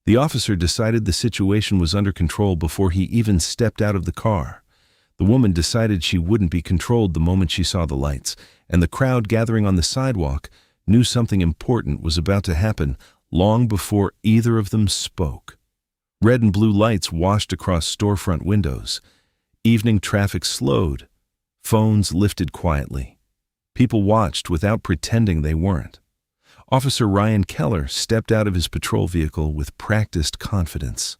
The officer decided the situation was under control before he even stepped out of the car. The woman decided she wouldn't be controlled the moment she saw the lights, and the crowd gathering on the sidewalk knew something important was about to happen long before either of them spoke. Red and blue lights washed across storefront windows. Evening traffic slowed. Phones lifted quietly. People watched without pretending they weren't. Officer Ryan Keller stepped out of his patrol vehicle with practiced confidence.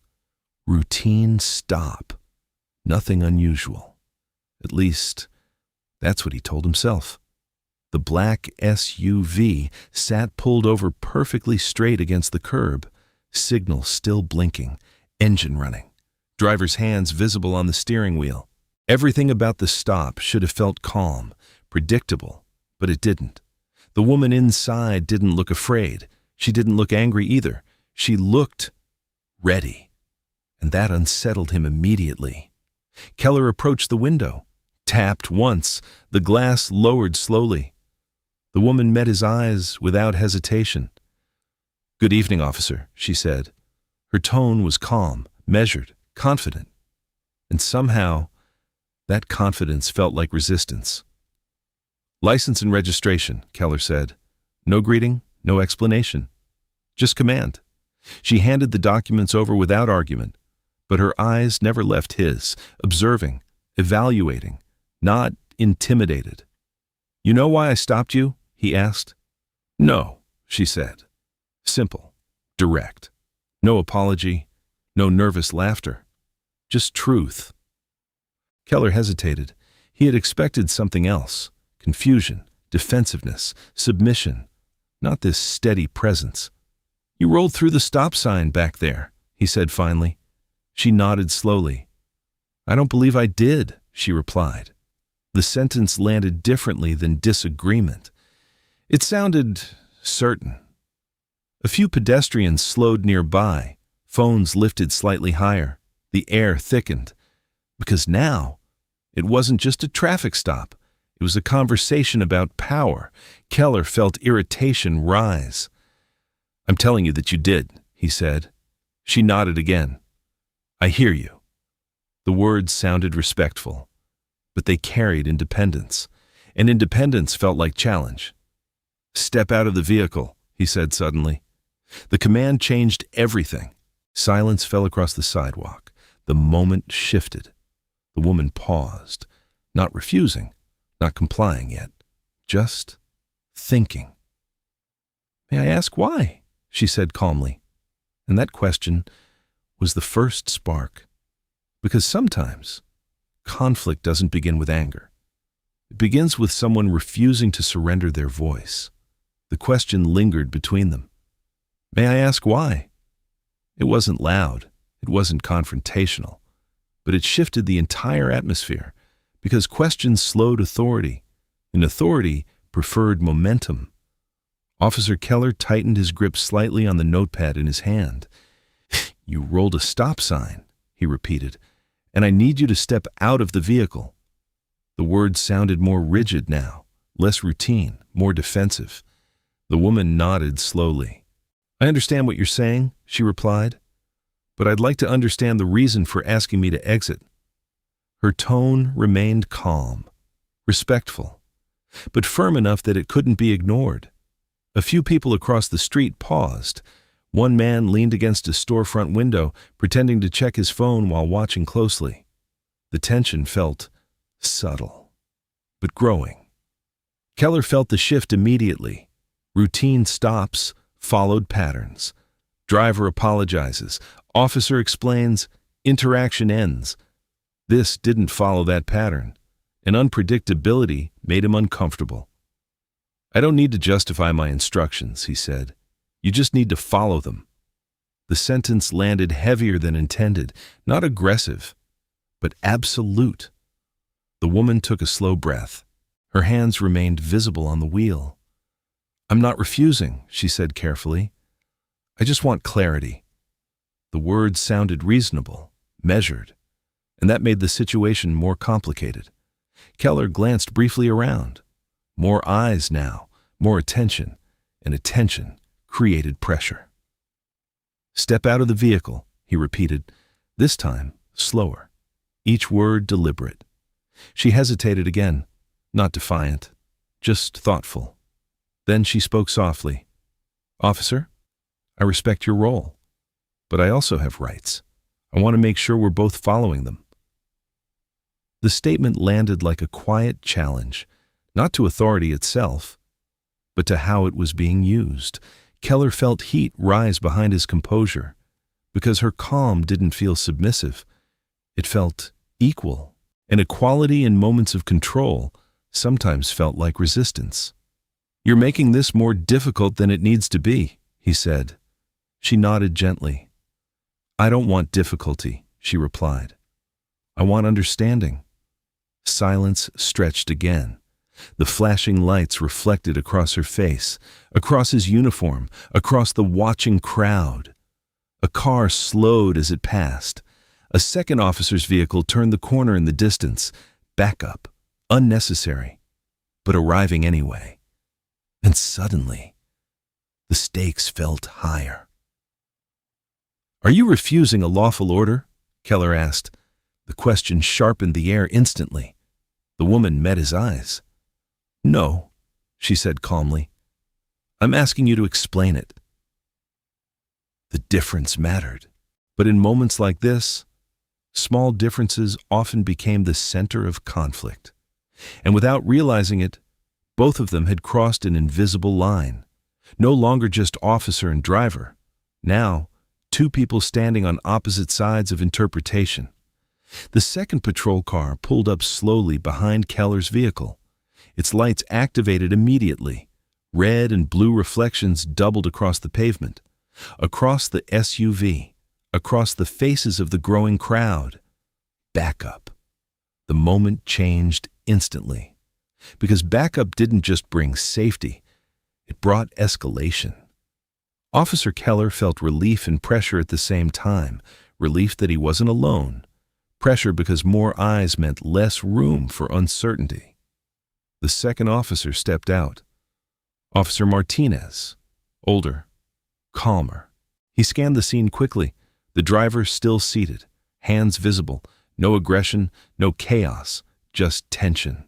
Routine stop. Nothing unusual. At least, that's what he told himself. The black SUV sat pulled over perfectly straight against the curb, signal still blinking, engine running, driver's hands visible on the steering wheel. Everything about the stop should have felt calm, predictable, but it didn't. The woman inside didn't look afraid. She didn't look angry either. She looked ready, and that unsettled him immediately. Keller approached the window, tapped once, the glass lowered slowly. The woman met his eyes without hesitation. "Good evening, officer," she said. Her tone was calm, measured, confident. And somehow, that confidence felt like resistance. "License and registration," Keller said. "No greeting, no explanation. Just command." She handed the documents over without argument, but her eyes never left his, observing, evaluating, not intimidated. "You know why I stopped you?" he asked. "No," she said. Simple, direct. No apology, no nervous laughter. Just truth. Keller hesitated. He had expected something else. Confusion, defensiveness, submission. Not this steady presence. "You rolled through the stop sign back there," he said finally. She nodded slowly. "I don't believe I did," she replied. The sentence landed differently than disagreement. It sounded certain. A few pedestrians slowed nearby. Phones lifted slightly higher. The air thickened. Because now, it wasn't just a traffic stop. It was a conversation about power. Keller felt irritation rise. "I'm telling you that you did," he said. She nodded again. "I hear you." The words sounded respectful, but they carried independence, and independence felt like challenge. "Step out of the vehicle," he said suddenly. The command changed everything. Silence fell across the sidewalk. The moment shifted. The woman paused, not refusing, not complying yet, just thinking. "May I ask why?" she said calmly. And that question was the first spark. Because sometimes conflict doesn't begin with anger. It begins with someone refusing to surrender their voice. The question lingered between them. "May I ask why?" It wasn't loud. It wasn't confrontational. But it shifted the entire atmosphere, because questions slowed authority, and authority preferred momentum. Officer Keller tightened his grip slightly on the notepad in his hand. "You rolled a stop sign," he repeated, "and I need you to step out of the vehicle." The words sounded more rigid now, less routine, more defensive. The woman nodded slowly. "I understand what you're saying," she replied, "but I'd like to understand the reason for asking me to exit." Her tone remained calm, respectful, but firm enough that it couldn't be ignored. A few people across the street paused. One man leaned against a storefront window, pretending to check his phone while watching closely. The tension felt subtle, but growing. Keller felt the shift immediately. Routine stops followed patterns. Driver apologizes. Officer explains. Interaction ends. This didn't follow that pattern. An unpredictability made him uncomfortable. "I don't need to justify my instructions," he said. "You just need to follow them." The sentence landed heavier than intended, not aggressive, but absolute. The woman took a slow breath. Her hands remained visible on the wheel. "I'm not refusing," she said carefully. "I just want clarity." The words sounded reasonable, measured, and that made the situation more complicated. Keller glanced briefly around. More eyes now, more attention, and attention created pressure. Step out of the vehicle, he repeated, this time slower, each word deliberate. She hesitated again, not defiant, just thoughtful. Then she spoke softly. Officer, I respect your role, but I also have rights. I want to make sure we're both following them. The statement landed like a quiet challenge, not to authority itself, but to how it was being used. Keller felt heat rise behind his composure, because her calm didn't feel submissive. It felt equal, and equality in moments of control sometimes felt like resistance. You're making this more difficult than it needs to be, he said. She nodded gently. I don't want difficulty, she replied. I want understanding. Silence stretched again. The flashing lights reflected across her face, across his uniform, across the watching crowd. A car slowed as it passed. A second officer's vehicle turned the corner in the distance. Backup, unnecessary, but arriving anyway. And suddenly, the stakes felt higher. Are you refusing a lawful order? Keller asked. The question sharpened the air instantly. The woman met his eyes. No, she said calmly. I'm asking you to explain it. The difference mattered. But in moments like this, small differences often became the center of conflict. And without realizing it, both of them had crossed an invisible line. No longer just officer and driver. Now, two people standing on opposite sides of interpretation. The second patrol car pulled up slowly behind Keller's vehicle. Its lights activated immediately. Red and blue reflections doubled across the pavement, across the SUV, across the faces of the growing crowd. Backup. The moment changed instantly. Because backup didn't just bring safety, it brought escalation. Officer Keller felt relief and pressure at the same time, relief that he wasn't alone, pressure because more eyes meant less room for uncertainty. The second officer stepped out. Officer Martinez, older, calmer. He scanned the scene quickly, the driver still seated, hands visible, no aggression, no chaos, just tension.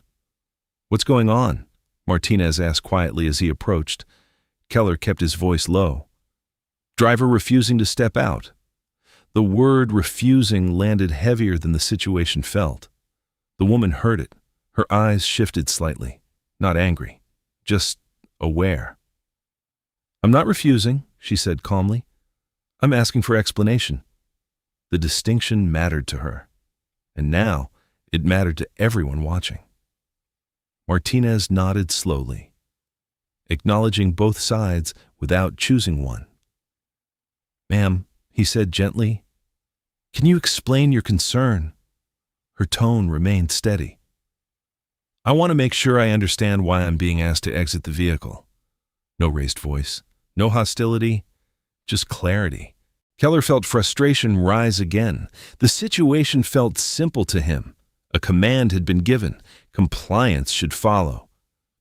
What's going on? Martinez asked quietly as he approached. Keller kept his voice low. Driver refusing to step out. The word refusing landed heavier than the situation felt. The woman heard it. Her eyes shifted slightly. Not angry, just aware. I'm not refusing, she said calmly. I'm asking for explanation. The distinction mattered to her. And now it mattered to everyone watching. Martinez nodded slowly, acknowledging both sides without choosing one. Ma'am, he said gently, can you explain your concern? Her tone remained steady. I want to make sure I understand why I'm being asked to exit the vehicle. No raised voice, no hostility, just clarity. Keller felt frustration rise again. The situation felt simple to him. A command had been given. Compliance should follow.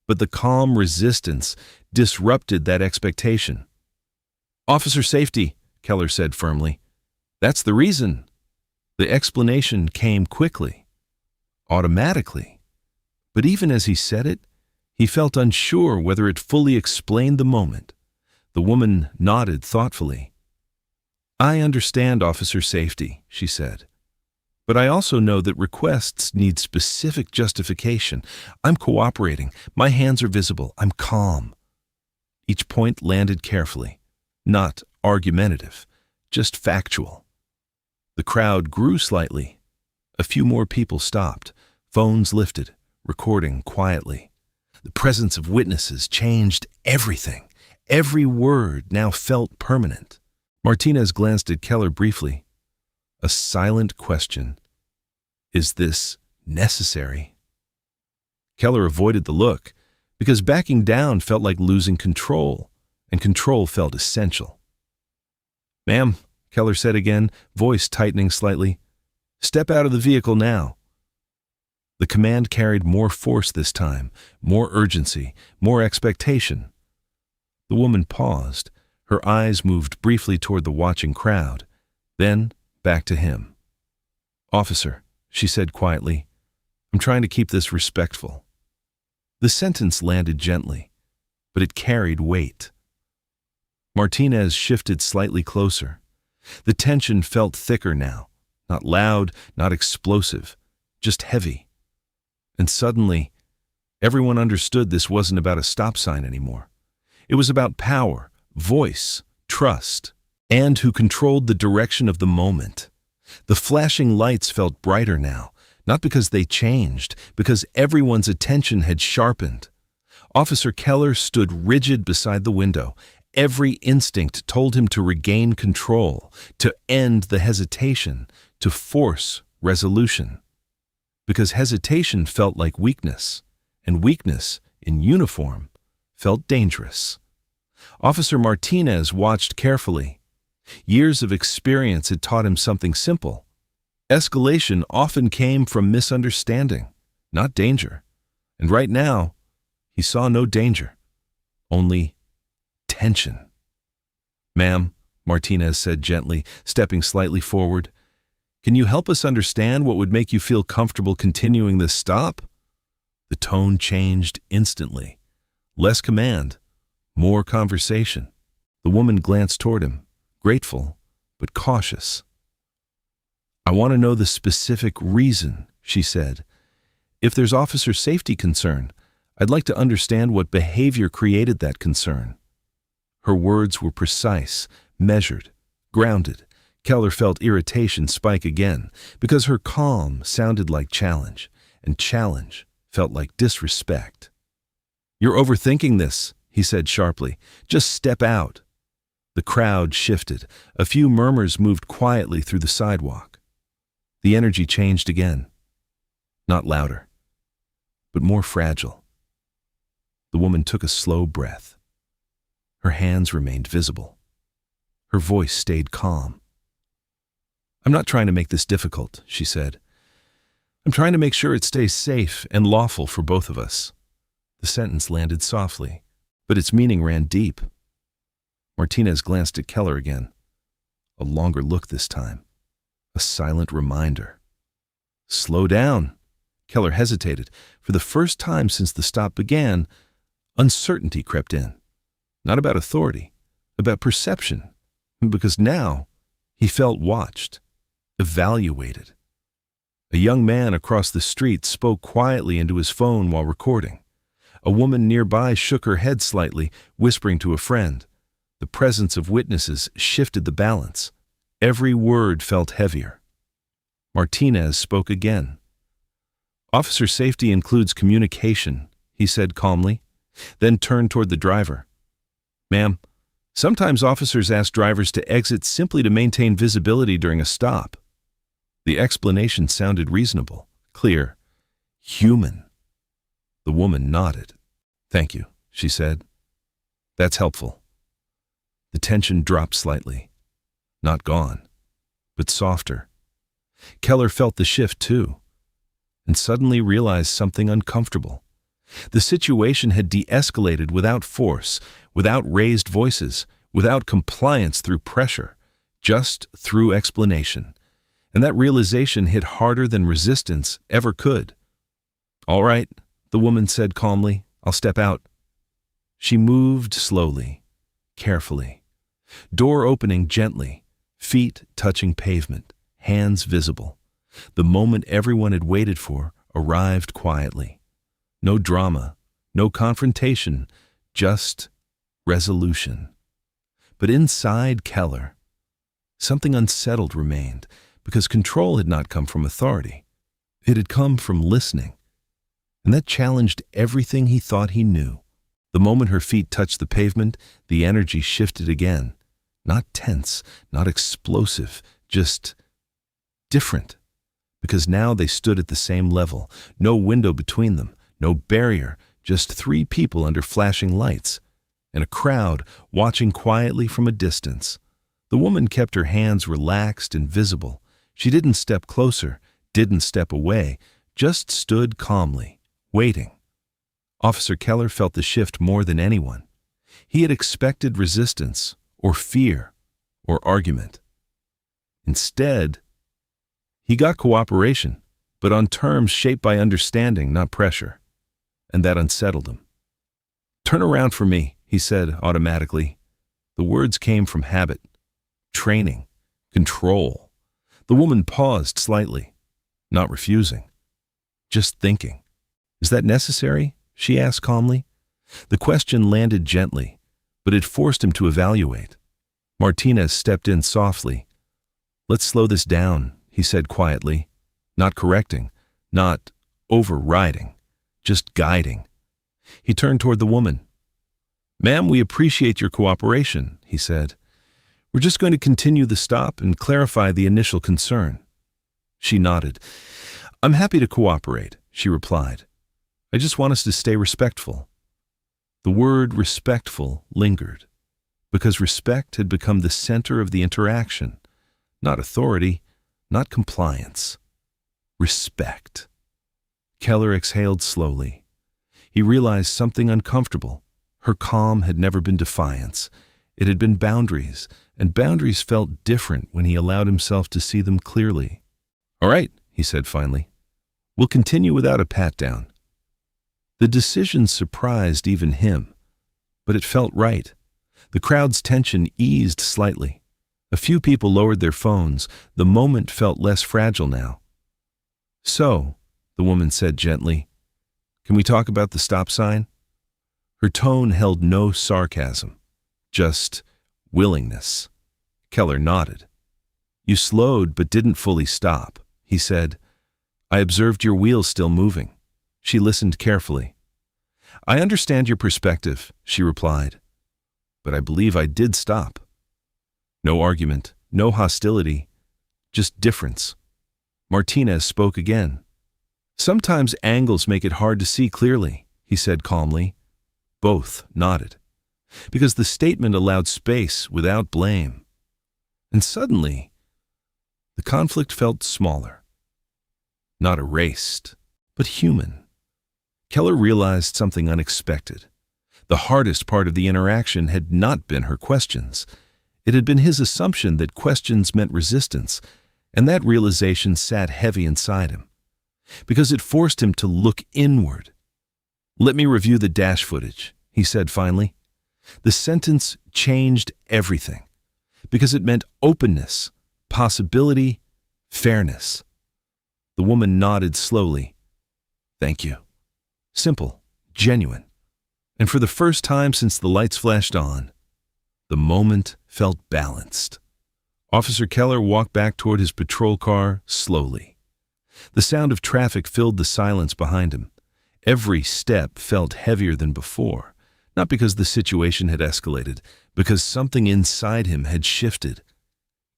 But the calm resistance disrupted that expectation. Officer safety, Keller said firmly. That's the reason. The explanation came quickly, automatically. But even as he said it, he felt unsure whether it fully explained the moment. The woman nodded thoughtfully. I understand officer safety, she said. But I also know that requests need specific justification. I'm cooperating. My hands are visible. I'm calm. Each point landed carefully, not argumentative, just factual. The crowd grew slightly. A few more people stopped, phones lifted, recording quietly. The presence of witnesses changed everything. Every word now felt permanent. Martinez glanced at Keller briefly. A silent question. Is this necessary? Keller avoided the look, because backing down felt like losing control, and control felt essential. Ma'am, Keller said again, voice tightening slightly, step out of the vehicle now. The command carried more force this time, more urgency, more expectation. The woman paused, Her eyes moved briefly toward the watching crowd, then back to him. "Officer," she said quietly, "I'm trying to keep this respectful." The sentence landed gently, but it carried weight. Martinez shifted slightly closer. The tension felt thicker now, not loud, not explosive, just heavy. And suddenly, everyone understood this wasn't about a stop sign anymore. It was about power, voice, trust, and who controlled the direction of the moment. The flashing lights felt brighter now, not because they changed, because everyone's attention had sharpened. Officer Keller stood rigid beside the window. Every instinct told him to regain control, to end the hesitation, to force resolution. Because hesitation felt like weakness, and weakness, in uniform, felt dangerous. Officer Martinez watched carefully. Years of experience had taught him something simple. Escalation often came from misunderstanding, not danger. And right now, he saw no danger, only tension. "Ma'am," Martinez said gently, stepping slightly forward, "can you help us understand what would make you feel comfortable continuing this stop?" The tone changed instantly. Less command, more conversation. The woman glanced toward him, grateful but cautious. "I want to know the specific reason," she said. "If there's officer safety concern, I'd like to understand what behavior created that concern." Her words were precise, measured, grounded. Keller felt irritation spike again, because her calm sounded like challenge, and challenge felt like disrespect. "You're overthinking this," he said sharply. "Just step out." The crowd shifted. A few murmurs moved quietly through the sidewalk. The energy changed again. Not louder, but more fragile. The woman took a slow breath. Her hands remained visible. Her voice stayed calm. "I'm not trying to make this difficult," she said. "I'm trying to make sure it stays safe and lawful for both of us." The sentence landed softly, but its meaning ran deep. Martinez glanced at Keller again. A longer look this time. A silent reminder. "Slow down." Keller hesitated. For the first time since the stop began, uncertainty crept in. Not about authority, about perception. Because now, he felt watched, evaluated. A young man across the street spoke quietly into his phone while recording. A woman nearby shook her head slightly, whispering to a friend. The presence of witnesses shifted the balance. Every word felt heavier. Martinez spoke again. "Officer safety includes communication," he said calmly, then turned toward the driver. "Ma'am, sometimes officers ask drivers to exit simply to maintain visibility during a stop." The explanation sounded reasonable, clear, human. The woman nodded. "Thank you," she said. "That's helpful." The tension dropped slightly. Not gone, but softer. Keller felt the shift too, and suddenly realized something uncomfortable. The situation had de-escalated without force, without raised voices, without compliance through pressure, just through explanation. And that realization hit harder than resistance ever could. "All right," the woman said calmly, "I'll step out." She moved slowly, carefully. Door opening gently, feet touching pavement, hands visible. The moment everyone had waited for arrived quietly. No drama, no confrontation, just resolution. But inside Keller, something unsettled remained, because control had not come from authority. It had come from listening. And that challenged everything he thought he knew. The moment her feet touched the pavement, the energy shifted again. Not tense, not explosive, just different. Because now they stood at the same level, no window between them, no barrier, just three people under flashing lights, and a crowd watching quietly from a distance. The woman kept her hands relaxed and visible. She didn't step closer, didn't step away, just stood calmly, waiting. Officer Keller felt the shift more than anyone. He had expected resistance, or fear or argument. Instead, he got cooperation, but on terms shaped by understanding, not pressure, and that unsettled him. "Turn around for me," he said automatically. The words came from habit, training, control. The woman paused slightly, not refusing, just thinking. "Is that necessary?" she asked calmly. The question landed gently, but it forced him to evaluate. Martinez stepped in softly. "Let's slow this down," he said quietly, not correcting, not overriding, just guiding. He turned toward the woman. "Ma'am, we appreciate your cooperation," he said. "We're just going to continue the stop and clarify the initial concern." She nodded. "I'm happy to cooperate," she replied. "I just want us to stay respectful." The word respectful lingered, because respect had become the center of the interaction, not authority, not compliance. Respect. Keller exhaled slowly. He realized something uncomfortable. Her calm had never been defiance. It had been boundaries, and boundaries felt different when he allowed himself to see them clearly. "All right," he said finally. "We'll continue without a pat-down." The decision surprised even him, but it felt right. The crowd's tension eased slightly. A few people lowered their phones. The moment felt less fragile now. "So," the woman said gently, "can we talk about the stop sign?" Her tone held no sarcasm, just willingness. Keller nodded. "You slowed but didn't fully stop," he said. "I observed your wheels still moving." She listened carefully. "I understand your perspective," she replied, "but I believe I did stop." No argument, no hostility, just difference. Martinez spoke again. "Sometimes angles make it hard to see clearly," he said calmly. Both nodded, because the statement allowed space without blame. And suddenly, the conflict felt smaller. Not erased, but human. Keller realized something unexpected. The hardest part of the interaction had not been her questions. It had been his assumption that questions meant resistance, and that realization sat heavy inside him, because it forced him to look inward. "Let me review the dash footage," he said finally. The sentence changed everything, because it meant openness, possibility, fairness. The woman nodded slowly. "Thank you." Simple, genuine. And for the first time since the lights flashed on, the moment felt balanced. Officer Keller walked back toward his patrol car slowly. The sound of traffic filled the silence behind him. Every step felt heavier than before, not because the situation had escalated, because something inside him had shifted.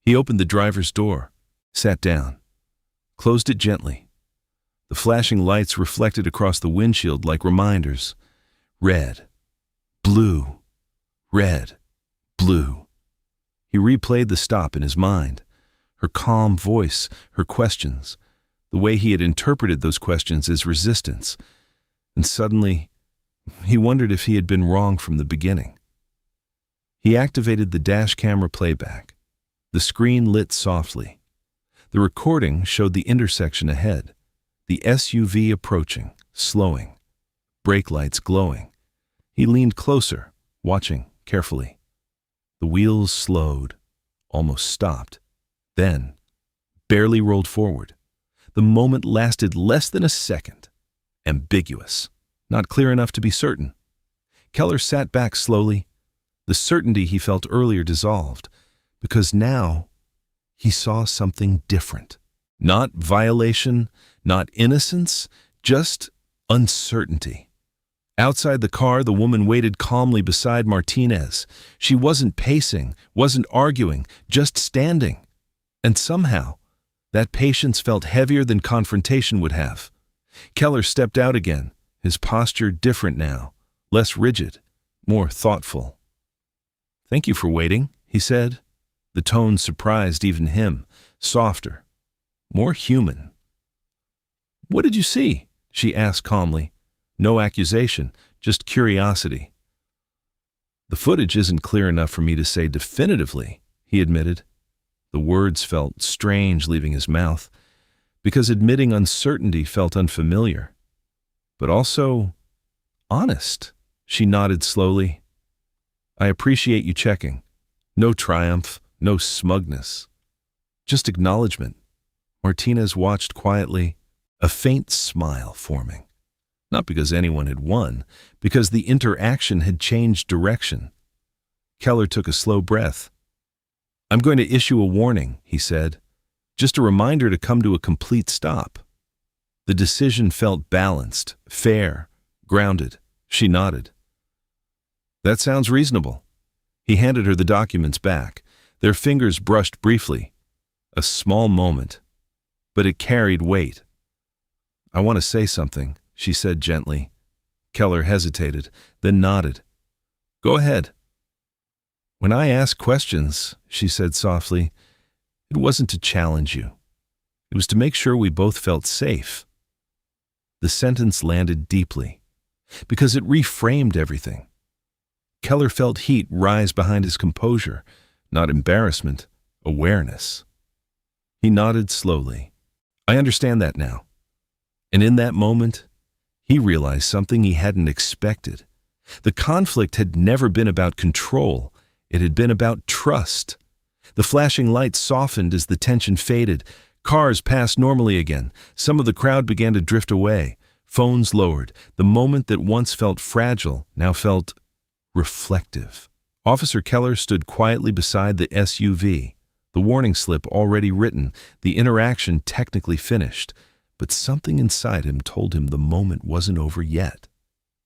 He opened the driver's door, sat down, closed it gently. The flashing lights reflected across the windshield like reminders. Red, blue, red, blue. He replayed the stop in his mind. Her calm voice, her questions, the way he had interpreted those questions as resistance. And suddenly, he wondered if he had been wrong from the beginning. He activated the dash camera playback. The screen lit softly. The recording showed the intersection ahead, the SUV approaching, slowing, brake lights glowing. He leaned closer, watching carefully. The wheels slowed, almost stopped, then barely rolled forward. The moment lasted less than a second. Ambiguous, not clear enough to be certain. Keller sat back slowly. The certainty he felt earlier dissolved, because now he saw something different. Not violation, not innocence, just uncertainty. Outside the car, the woman waited calmly beside Martinez. She wasn't pacing, wasn't arguing, just standing. And somehow, that patience felt heavier than confrontation would have. Keller stepped out again, his posture different now, less rigid, more thoughtful. "Thank you for waiting," he said. The tone surprised even him, softer, more human. "What did you see?" she asked calmly. No accusation, just curiosity. The footage isn't clear enough for me to say definitively, he admitted. The words felt strange leaving his mouth, because admitting uncertainty felt unfamiliar. But also honest. She nodded slowly. I appreciate you checking. No triumph, no smugness. Just acknowledgement. Martinez watched quietly, a faint smile forming. Not because anyone had won, because the interaction had changed direction. Keller took a slow breath. I'm going to issue a warning, he said. Just a reminder to come to a complete stop. The decision felt balanced, fair, grounded. She nodded. That sounds reasonable. He handed her the documents back. Their fingers brushed briefly. A small moment, but it carried weight. I want to say something, she said gently. Keller hesitated, then nodded. Go ahead. When I ask questions, she said softly, it wasn't to challenge you. It was to make sure we both felt safe. The sentence landed deeply, because it reframed everything. Keller felt heat rise behind his composure, not embarrassment, awareness. He nodded slowly. I understand that now. And in that moment, he realized something he hadn't expected. The conflict had never been about control. It had been about trust. The flashing lights softened as the tension faded. Cars passed normally again. Some of the crowd began to drift away. Phones lowered. The moment that once felt fragile now felt reflective. Officer Keller stood quietly beside the SUV, the warning slip already written, the interaction technically finished, but something inside him told him the moment wasn't over yet.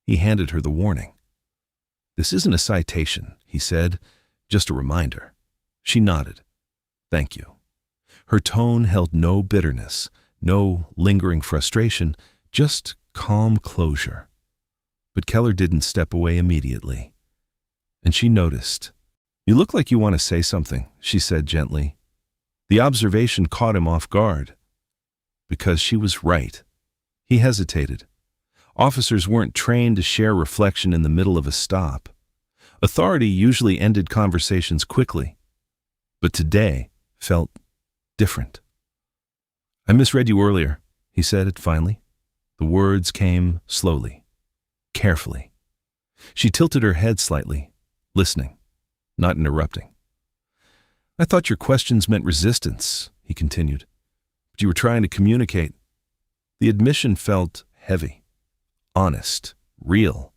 He handed her the warning. This isn't a citation, he said, just a reminder. She nodded. Thank you. Her tone held no bitterness, no lingering frustration, just calm closure. But Keller didn't step away immediately. And she noticed. You look like you want to say something, she said gently. The observation caught him off guard. Because she was right. He hesitated. Officers weren't trained to share reflection in the middle of a stop. Authority usually ended conversations quickly. But today felt different. I misread you earlier, he said it finally. The words came slowly, carefully. She tilted her head slightly, listening, not interrupting. I thought your questions meant resistance, he continued. But you were trying to communicate. The admission felt heavy, honest, real.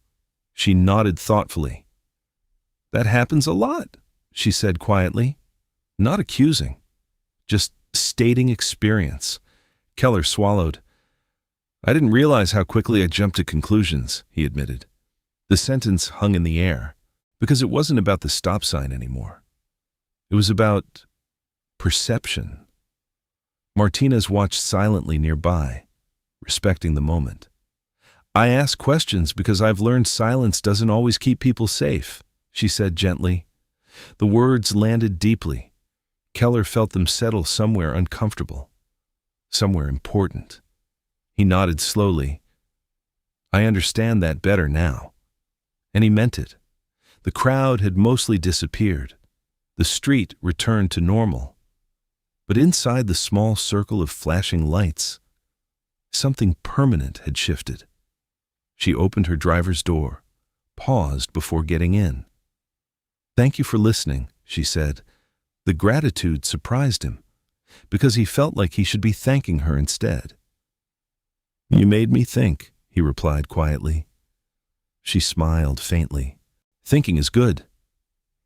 She nodded thoughtfully. That happens a lot, she said quietly. Not accusing, just stating experience. Keller swallowed. I didn't realize how quickly I jumped to conclusions, he admitted. The sentence hung in the air, because it wasn't about the stop sign anymore. It was about perception. Martinez watched silently nearby, respecting the moment. I ask questions because I've learned silence doesn't always keep people safe, she said gently. The words landed deeply. Keller felt them settle somewhere uncomfortable, somewhere important. He nodded slowly. I understand that better now. And he meant it. The crowd had mostly disappeared. The street returned to normal. But inside the small circle of flashing lights, something permanent had shifted. She opened her driver's door, paused before getting in. Thank you for listening, she said. The gratitude surprised him, because he felt like he should be thanking her instead. You made me think, he replied quietly. She smiled faintly. Thinking is good.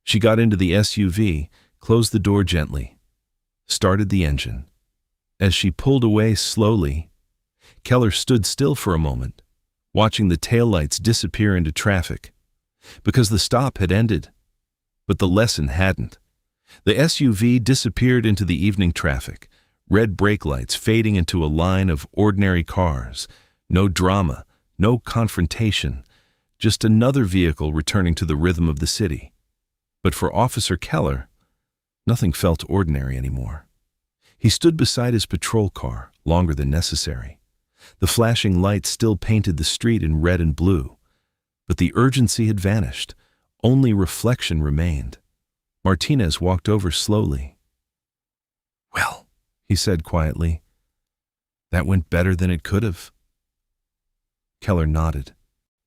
She got into the SUV, closed the door gently, started the engine. As she pulled away slowly, Keller stood still for a moment, watching the taillights disappear into traffic, because the stop had ended. But the lesson hadn't. The SUV disappeared into the evening traffic, red brake lights fading into a line of ordinary cars. No drama, no confrontation, just another vehicle returning to the rhythm of the city. But for Officer Keller, nothing felt ordinary anymore. He stood beside his patrol car, longer than necessary. The flashing lights still painted the street in red and blue, but the urgency had vanished. Only reflection remained. Martinez walked over slowly. "Well," he said quietly, "that went better than it could have." Keller nodded.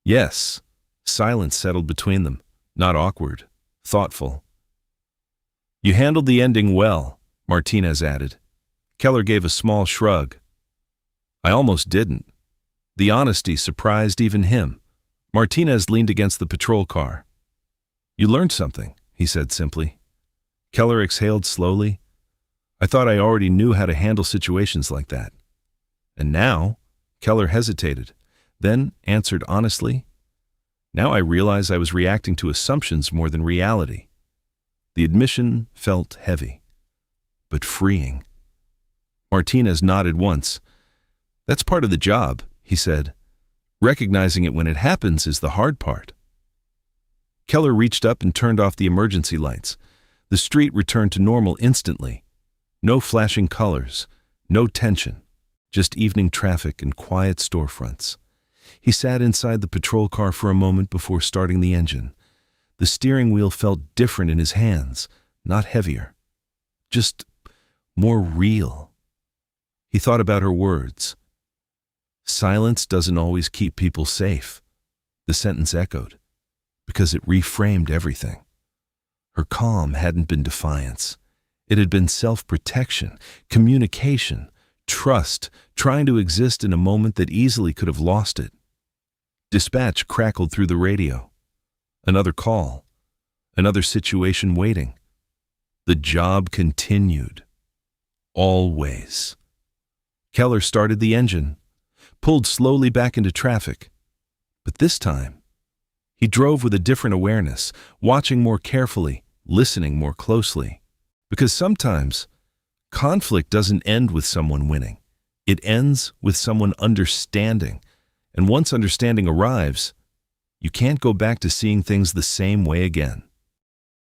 Yes. Silence settled between them, not awkward, thoughtful. "You handled the ending well," Martinez added. Keller gave a small shrug. "I almost didn't." The honesty surprised even him. Martinez leaned against the patrol car. "You learned something," he said simply. Keller exhaled slowly. "I thought I already knew how to handle situations like that." "And now?" Keller hesitated, then answered honestly. "Now I realize I was reacting to assumptions more than reality." The admission felt heavy, but freeing. Martinez nodded once. "That's part of the job," he said. "Recognizing it when it happens is the hard part." Keller reached up and turned off the emergency lights. The street returned to normal instantly. No flashing colors, no tension, just evening traffic and quiet storefronts. He sat inside the patrol car for a moment before starting the engine. The steering wheel felt different in his hands, not heavier, just more real. He thought about her words. "Silence doesn't always keep people safe," the sentence echoed, because it reframed everything. Her calm hadn't been defiance. It had been self-protection, communication, trust, trying to exist in a moment that easily could have lost it. Dispatch crackled through the radio. Another call. Another situation waiting. The job continued. Always. Keller started the engine, pulled slowly back into traffic. But this time, he drove with a different awareness, watching more carefully, listening more closely. Because sometimes, conflict doesn't end with someone winning. It ends with someone understanding. And once understanding arrives, you can't go back to seeing things the same way again.